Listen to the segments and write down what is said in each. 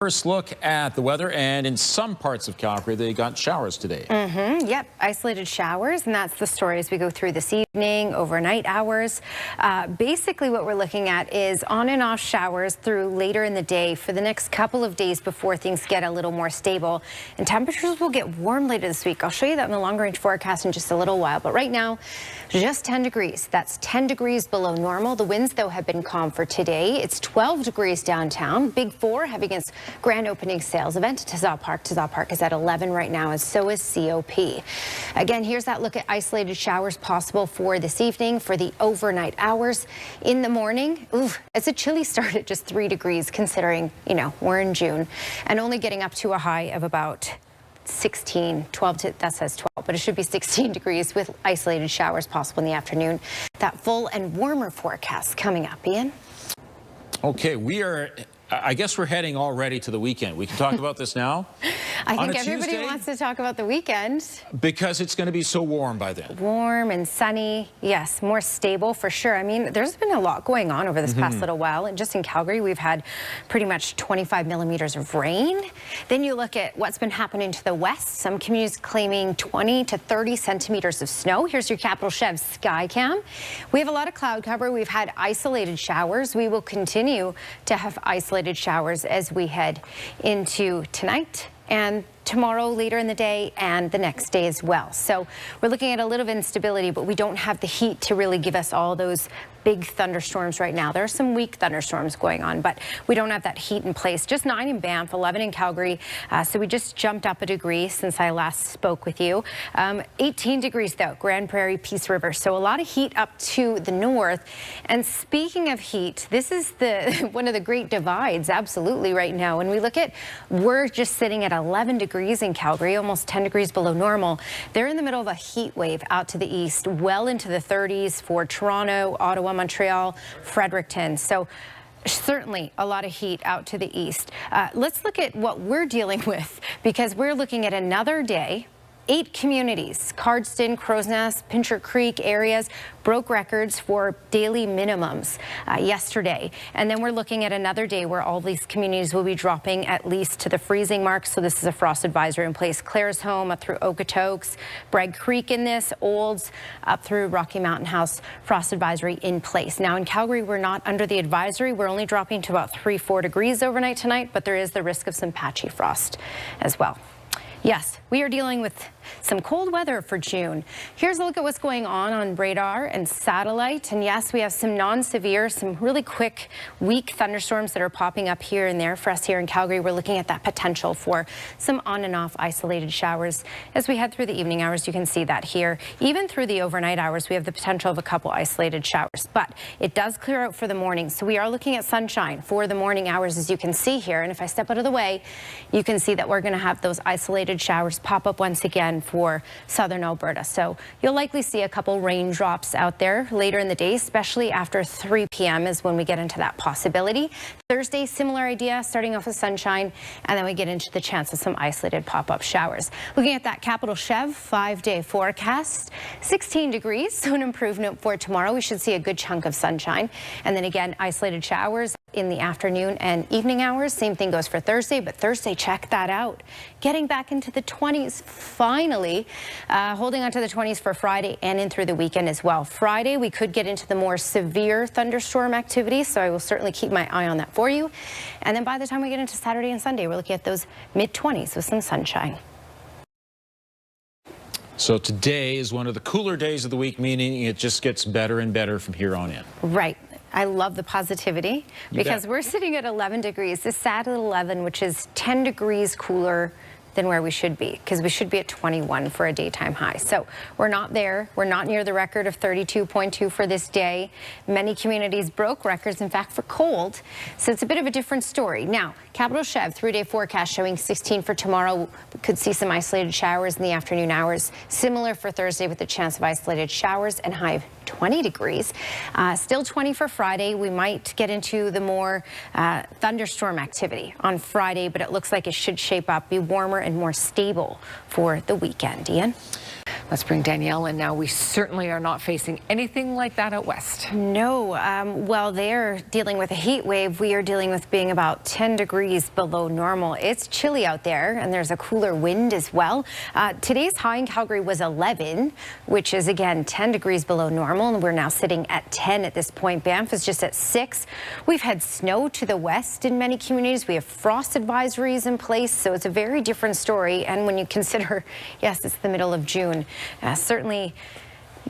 First look at the weather, and in some parts of Calgary, they got showers today. Yep, isolated showers, and that's the story as we go through this evening, overnight hours. Basically, what we're looking at is on and off showers through later in the day for the next couple of days before things get a little more stable. And temperatures will get warm later this week. I'll show you that in the long range forecast in just a little while. But right now, just 10 degrees. That's 10 degrees below normal. The winds, though, have been calm for today. It's 12 degrees downtown. Big 4 heavy against grand opening sales event to Tazawa Park. Tazawa Park is at 11 right now, and so is COP. Again, here's that look at isolated showers possible for this evening for the overnight hours. In the morning, it's a chilly start at just 3 degrees considering, we're in June, and only getting up to a high of about 16, 12 to, that says 12, but it should be 16 degrees with isolated showers possible in the afternoon. That full and warmer forecast coming up, Ian. Okay, I guess we're heading already to the weekend. We can talk about this now. I think everybody wants to talk about the weekend. Because it's going to be so warm by then. Warm and sunny. Yes, more stable for sure. I mean, there's been a lot going on over this past little while. And just in Calgary, we've had pretty much 25 millimeters of rain. Then you look at what's been happening to the west. Some communities claiming 20 to 30 centimeters of snow. Here's your Capital Chev sky cam. We have a lot of cloud cover. We've had isolated showers. We will continue to have isolated showers as we head into tonight and tomorrow later in the day and the next day as well. So we're looking at a little instability, but we don't have the heat to really give us all those big thunderstorms right now. There are some weak thunderstorms going on, but we don't have that heat in place. Just 9 in Banff, 11 in Calgary. So we just jumped up a degree since I last spoke with you. 18 degrees though, Grand Prairie, Peace River. So a lot of heat up to the north. And speaking of heat, this is one of the great divides absolutely right now. When we look at, we're just sitting at 11 degrees in Calgary, almost 10 degrees below normal. They're in the middle of a heat wave out to the east, well into the 30s for Toronto, Ottawa, Montreal, Fredericton. So certainly a lot of heat out to the east. Let's look at what we're dealing with, because we're looking at another day. 8 communities, Cardston, Crow's Nest, Pincher Creek areas, broke records for daily minimums yesterday. And then we're looking at another day where all these communities will be dropping at least to the freezing mark. So this is a frost advisory in place. Claresholm up through Okotoks, Bragg Creek in this, Olds up through Rocky Mountain House, frost advisory in place. Now in Calgary, we're not under the advisory. We're only dropping to about 3-4 degrees overnight tonight, but there is the risk of some patchy frost as well. Yes, we are dealing with some cold weather for June. Here's a look at what's going on radar and satellite. And yes, we have some non-severe, some really quick, weak thunderstorms that are popping up here and there for us here in Calgary. We're looking at that potential for some on and off isolated showers. As we head through the evening hours, you can see that here. Even through the overnight hours, we have the potential of a couple isolated showers. But it does clear out for the morning. So we are looking at sunshine for the morning hours, as you can see here. And if I step out of the way, you can see that we're going to have those isolated showers pop up once again for southern Alberta. So you'll likely see a couple raindrops out there later in the day, especially after 3 p.m. is when we get into that possibility. Thursday, similar idea, starting off with sunshine, and then we get into the chance of some isolated pop-up showers. Looking at that Capital Chev 5-day forecast, 16 degrees, so an improvement for tomorrow. We should see a good chunk of sunshine. And then again, isolated showers in the afternoon and evening hours. Same thing goes for Thursday, but Thursday, check that out. Getting back into the 20s finally, holding on to the 20s for Friday and in through the weekend as well. Friday, we could get into the more severe thunderstorm activity, so I will certainly keep my eye on that for you. And then by the time we get into Saturday and Sunday, we're looking at those mid-20s with some sunshine. So today is one of the cooler days of the week, meaning it just gets better and better from here on in. Right. I love the positivity because we're sitting at 11 degrees. This sat at 11, which is 10 degrees cooler than where we should be, because we should be at 21 for a daytime high. So we're not there. We're not near the record of 32.2 for this day. Many communities broke records, in fact, for cold. So it's a bit of a different story. Now, Capital Chev 3-day forecast showing 16 for tomorrow. We could see some isolated showers in the afternoon hours. Similar for Thursday with the chance of isolated showers and high of 20 degrees. Still 20 for Friday. We might get into the more thunderstorm activity on Friday, but it looks like it should shape up, be warmer and more stable for the weekend. Ian? Let's bring Danielle in now. We certainly are not facing anything like that out west. No. Well, they're dealing with a heat wave. We are dealing with being about 10 degrees below normal. It's chilly out there, and there's a cooler wind as well. Today's high in Calgary was 11, which is, again, 10 degrees below normal, and we're now sitting at 10 at this point. Banff is just at 6. We've had snow to the west in many communities. We have frost advisories in place, so it's a very different story. And when you consider, yes, it's the middle of June, certainly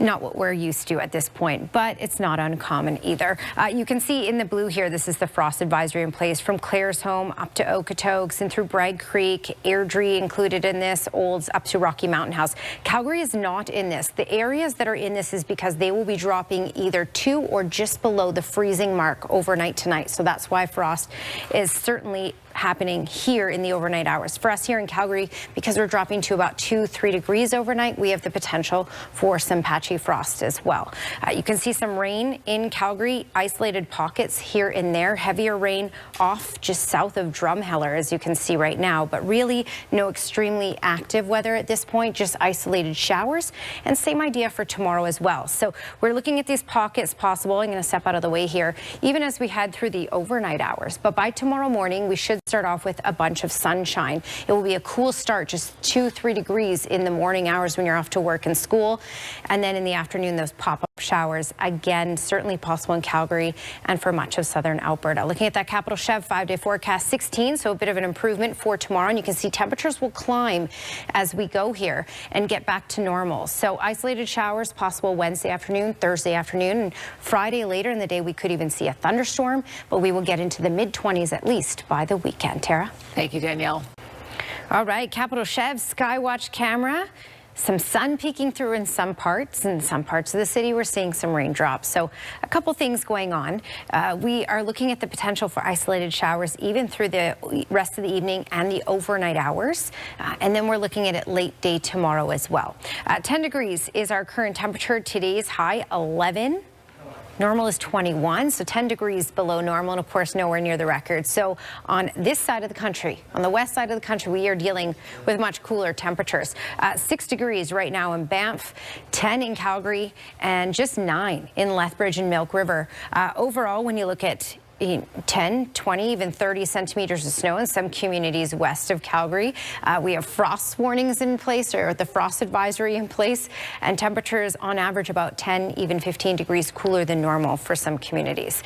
not what we're used to at this point, but it's not uncommon either. You can see in the blue here, this is the frost advisory in place from Claresholm up to Okotoks and through Bragg Creek, Airdrie included in this, Olds up to Rocky Mountain House. Calgary is not in this. The areas that are in this is because they will be dropping either to or just below the freezing mark overnight tonight. So that's why frost is certainly happening here in the overnight hours. For us here in Calgary, because we're dropping to about 2-3 degrees overnight, we have the potential for some patchy frost as well. You can see some rain in Calgary, isolated pockets here and there, heavier rain off just south of Drumheller, as you can see right now, but really no extremely active weather at this point, just isolated showers, and same idea for tomorrow as well. So we're looking at these pockets possible. I'm going to step out of the way here, even as we head through the overnight hours, but by tomorrow morning, we should start off with a bunch of sunshine. It will be a cool start, just 2-3 degrees in the morning hours when you're off to work and school. And then in the afternoon, those pop-up showers, again, certainly possible in Calgary and for much of southern Alberta. Looking at that Capital Chev 5-day forecast, 16, so a bit of an improvement for tomorrow. And you can see temperatures will climb as we go here and get back to normal. So isolated showers possible Wednesday afternoon, Thursday afternoon, and Friday later in the day, we could even see a thunderstorm, but we will get into the mid-20s at least by the weekend. Tara? Thank you, Danielle. All right, Capital Chev Skywatch camera. Some sun peeking through in some parts. In some parts of the city, we're seeing some raindrops. So a couple things going on. We are looking at the potential for isolated showers even through the rest of the evening and the overnight hours. And then we're looking at it late day tomorrow as well. 10 degrees is our current temperature. Today's high 11. Normal is 21, so 10 degrees below normal, and of course nowhere near the record. So on this side of the country, on the west side of the country, we are dealing with much cooler temperatures. 6 degrees right now in Banff, 10 in Calgary, and just 9 in Lethbridge and Milk River. Overall, when you look at 10, 20, even 30 centimeters of snow in some communities west of Calgary. We have frost warnings in place, or the frost advisory in place, and temperatures on average about 10, even 15 degrees cooler than normal for some communities.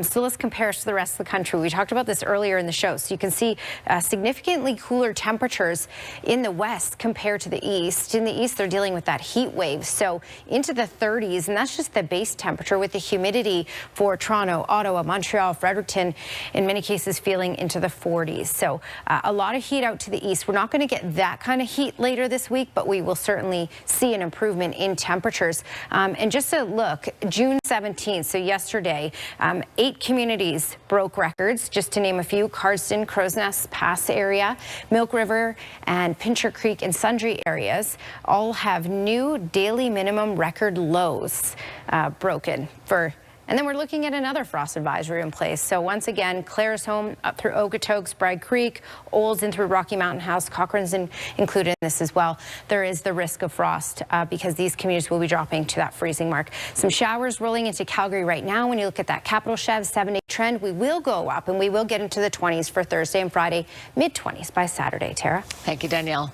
So let's compare us to the rest of the country. We talked about this earlier in the show. So you can see significantly cooler temperatures in the west compared to the east. In the east, they're dealing with that heat wave. So into the 30s, and that's just the base temperature, with the humidity for Toronto, Ottawa, Montreal, Fredericton, in many cases feeling into the 40s. So a lot of heat out to the east. We're not going to get that kind of heat later this week, but we will certainly see an improvement in temperatures. And just a look, June 17th, so yesterday, 8 communities broke records, just to name a few: Cardston, Crow's Nest Pass area, Milk River, and Pincher Creek in sundry areas all have new daily minimum record lows broken for. And then we're looking at another frost advisory in place. So once again, Claresholm up through Okotoks, Bragg Creek, Olds in through Rocky Mountain House, Cochrane's included in this as well. There is the risk of frost because these communities will be dropping to that freezing mark. Some showers rolling into Calgary right now. When you look at that Capital Chev 7-day trend, we will go up and we will get into the 20s for Thursday and Friday, mid-20s by Saturday. Tara? Thank you, Danielle.